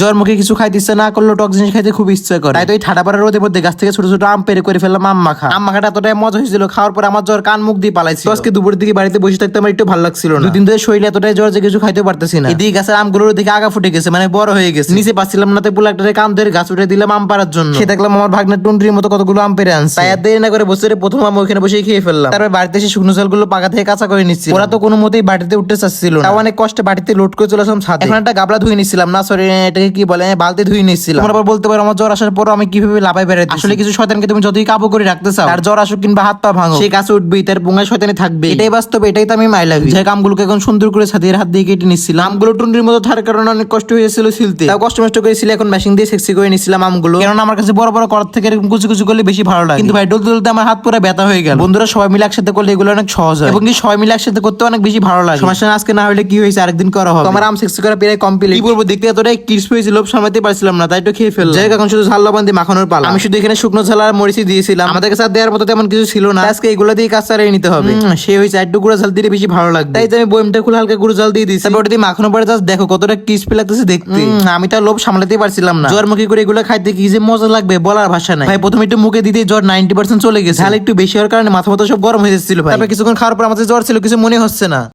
জ্বর মুখে কিছু খাইতে ইচ্ছা না করলো, টক জিনিস খাইতে খুব ইচ্ছা করে। তাই তো এই ঠাডা পাড়ার রোদের মধ্যে গাছ থেকে ছোট ছোট আম পেরে করে ফেললাম আম মাখা। আম মাখাটা এতটাই মজা হয়েছিল, খাওয়ার পর আমার জ্বর কান মুখ দিয়ে পালাইছে। আজকে দুপুরের দিকে বাড়িতে বসে থাকতে আমার একটু ভালো লাগছিল না। দুদিন ধরে শরীরে এতটাই জ্বর যে কিছু খাইতে পারতেছি না। এদিকে গাছের আমগুলোর দিকে আগা ফুটে গেছে, মানে বড় হয়ে গেছে। নিচে পাচ্ছিলাম না, তাই একটা কান ধরে গাছ উঠে দিলাম আম পাড়ার জন্য। সে দেখলাম আমার ভাগনা টুন্ড্রির মতো কতগুলো আম পেরে আনছে। তাই আর দেরি না করে বসে প্রথম আম ওখানে বসে খেয়ে ফেললাম। তারপর বাড়িতে এসে শুকনো চালগুলো পাকা থেকে কাঁচা করে নিচ্ছি। ওরা তো কোনো মতেই বাড়িতে উঠতে চাচ্ছিল না। অনেক কষ্টে বাড়িতে লোড করে চলে আসলাম ছাদে। এখন একটা গাবলা ধুয়ে নিচ্ছিলাম, না সরি এটাকে কি বলে, বালতি ধুয়ে নিচ্ছিলাম। তোমরা আবার বলতে পারো আমার জ্বর আসার পর আমি কিভাবে লাফাই বেড়াই। আসলে কিছু শয়তানকে তুমি যতই কাবু করে রাখতে চাও, তার জ্বর আসুক কিংবা হাত পা ভাঙো, সেই কাছে উঠবেই, তার বুঙায় শয়তানি থাকবে। এটাই বাস্তব, এটাই তো আমি মাই লাভ। যে আমগুলোকে এখন সুন্দর করে ছাদের হাত দিয়ে কেটে নিচ্ছিলাম। আমগুলো টুন্ডির মতো থাকার কারণে অনেক কষ্ট হয়েছিল ছিলতে, তাও কষ্ট মষ্ট করেছিল। এখন মেশিন দিয়ে সেক্সি করে নিচ্ছিলাম আমগুলো, কারণ আমার কাছে বড় বড় করার থেকে এরকম কুচি কুচি করলে বেশি ভালো লাগে। কিন্তু ভাই ডলতে ডলতে আমার হাত পুরো ব্যথা হয়ে গেল। বন্ধুরা সবাই মিলে একসাথে করলে এগুলো অনেক সহজ হয়, এবং কি সবাই মিলে একসাথে করতে অনেক বেশি ভালো লাগে। সমস্যা না, আজকে না হলে কি হয়েছে, আরেকদিন করা হবে। আমার আম সেক্সি করা প্রায় কমপ্লিট। কি বলবো, দেখতে এতটাই ক্রিস্পি হয়েছিল, সামলাতে পারছিলাম না, তাই তো খেয়ে ফেললাম। যাই হোক, এখন শুধু ঝাল লবণ দিয়ে মাখানোর পালা। আমি শুধু এখানে শুকনো ঝাল আর মরিচি দিয়েছিলাম, আমাদের কাছে দেওয়ার মতো তেমন কিছু ছিল না। আজকে এগুলো দিয়ে কাজ চালিয়ে নিতে হবে। সে হয়েছে একটু গুঁড়ো ঝাল দিলে বেশি ভালো লাগবে, তাই আমি বইমটা খুলে হালকা গুঁড়ো ঝাল দিয়ে দিচ্ছি। তারপর ওটা দিয়ে মাখানোর পরে জাস্ট দেখো কতটা ক্রিস্পি লাগতেছে দেখতে। আমি তার লোভ সামলাতে পারছিলাম না। জ্বর মুখে করে এগুলো খাইতে কি যে মজা লাগবে বলার ভাষা নাই ভাই। প্রথমে একটু মুখে দিতে জ্বর 90% চলে গেছে। ঝাল একটু বেশি হওয়ার কারণে মাথা মাথা সব গরম হয়ে যাচ্ছিল ভাই। তারপর কিছুক্ষণ খাওয়ার পর আমাদের জ্বর ছিল কিছু মনে হচ্ছে না।